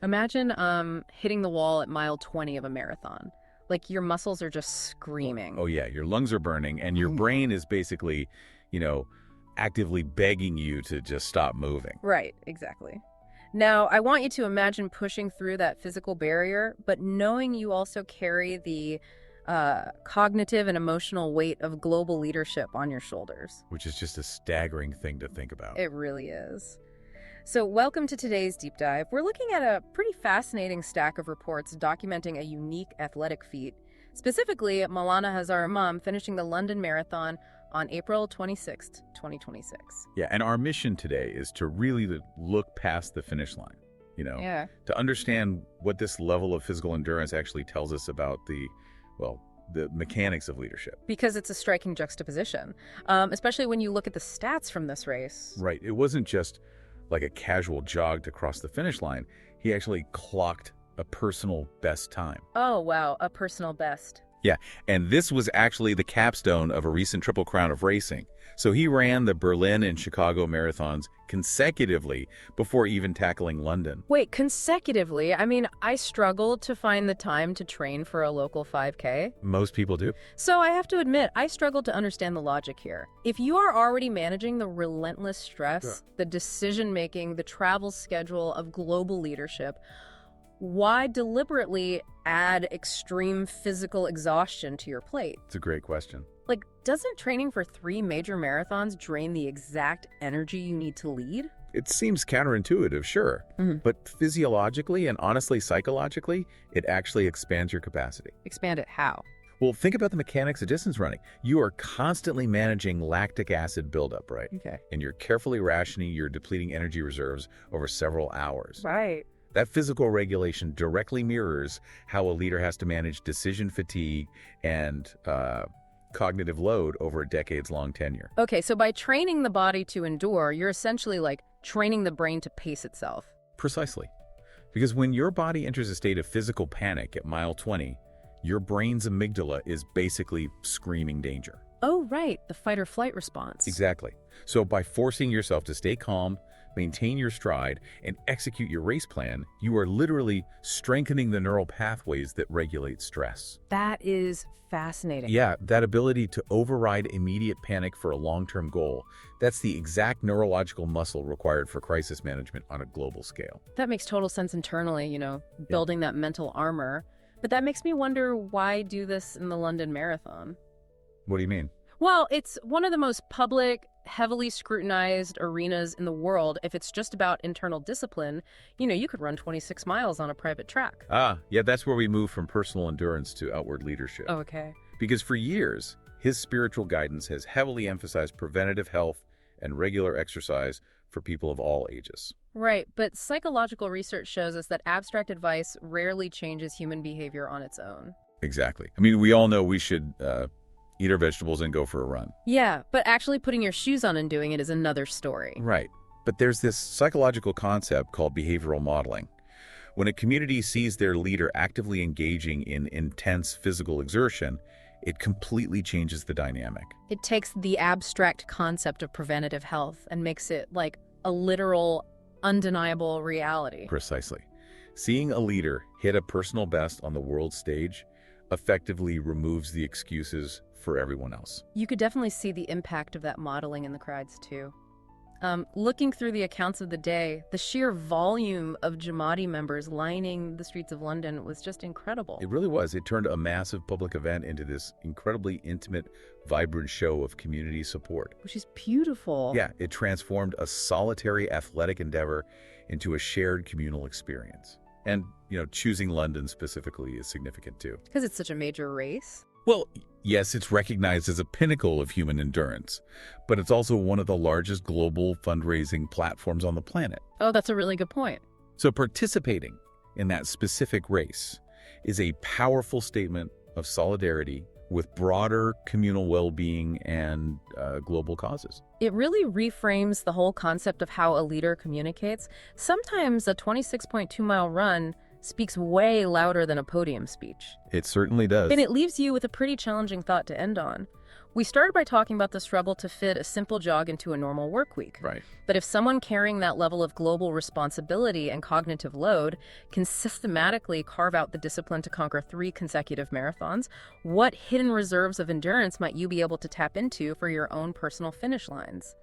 Imagine hitting the wall at mile 20 of a marathon. Like your muscles are just screaming. Oh yeah, your lungs are burning and your brain is basically, you know, actively begging you to just stop moving. Right, exactly. Now, I want you to imagine pushing through that physical barrier, but knowing you also carry the cognitive and emotional weight of global leadership on your shoulders. Which is just a staggering thing to think about. It really is. So welcome to today's deep dive. We're looking at a pretty fascinating stack of reports documenting a unique athletic feat, specifically Maulana Hazir Imam finishing the London Marathon on April 26th, 2026. Yeah, and our mission today is to really look past the finish line, to understand what this level of physical endurance actually tells us about the mechanics of leadership. Because it's a striking juxtaposition, especially when you look at the stats from this race. Right. It wasn't just like a casual jog to cross the finish line. He actually clocked a personal best time. Oh, wow. A personal best. Yeah, and this was actually the capstone of a recent Triple Crown of racing. So he ran the Berlin and Chicago marathons consecutively before even tackling London. Wait, consecutively? I mean, I struggled to find the time to train for a local 5K. Most people do. So I have to admit, I struggled to understand the logic here. If you are already managing the relentless stress, the decision-making, the travel schedule of global leadership, why deliberately add extreme physical exhaustion to your plate? It's a great question. Like, doesn't training for 3 major marathons drain the exact energy you need to lead? It seems counterintuitive, sure, but physiologically and honestly psychologically, it actually expands your capacity. Expand it how? Well, think about the mechanics of distance running. You are constantly managing lactic acid buildup, right? Okay. And you're carefully rationing your depleting energy reserves over several hours. Right. That physical regulation directly mirrors how a leader has to manage decision fatigue and cognitive load over a decades-long tenure. Okay, so by training the body to endure, you're essentially like training the brain to pace itself. Precisely. Because when your body enters a state of physical panic at mile 20, your brain's amygdala is basically screaming danger. Oh, right, the fight or flight response. Exactly. So by forcing yourself to stay calm, maintain your stride, and execute your race plan, you are literally strengthening the neural pathways that regulate stress. That is fascinating. Yeah, that ability to override immediate panic for a long-term goal, that's the exact neurological muscle required for crisis management on a global scale. That makes total sense internally, building that mental armor. But that makes me wonder, why do this in the London Marathon? What do you mean? Well, it's one of the most public, heavily scrutinized arenas in the world. If it's just about internal discipline, you could run 26 miles on a private track. Yeah, that's where we move from personal endurance to outward leadership. Oh, okay. Because for years, his spiritual guidance has heavily emphasized preventative health and regular exercise for people of all ages. Right, but psychological research shows us that abstract advice rarely changes human behavior on its own. Exactly. I mean, we all know we should eat our vegetables and go for a run. Yeah, but actually putting your shoes on and doing it is another story. Right. But there's this psychological concept called behavioral modeling. When a community sees their leader actively engaging in intense physical exertion, it completely changes the dynamic. It takes the abstract concept of preventative health and makes it like a literal, undeniable reality. Precisely. Seeing a leader hit a personal best on the world stage effectively removes the excuses for everyone else. You could definitely see the impact of that modeling in the crowds too. Looking through the accounts of the day, the sheer volume of Jamati members lining the streets of London was just incredible. It really was. It turned a massive public event into this incredibly intimate, vibrant show of community support. Which is beautiful. Yeah, it transformed a solitary athletic endeavor into a shared communal experience. And, choosing London specifically is significant too. Because it's such a major race? Well, yes, it's recognized as a pinnacle of human endurance, but it's also one of the largest global fundraising platforms on the planet. Oh, that's a really good point. So participating in that specific race is a powerful statement of solidarity with broader communal well-being and global causes. It really reframes the whole concept of how a leader communicates. Sometimes a 26.2-mile run speaks way louder than a podium speech. It certainly does. And it leaves you with a pretty challenging thought to end on. We started by talking about the struggle to fit a simple jog into a normal work week. Right. But if someone carrying that level of global responsibility and cognitive load can systematically carve out the discipline to conquer 3 consecutive marathons, what hidden reserves of endurance might you be able to tap into for your own personal finish lines?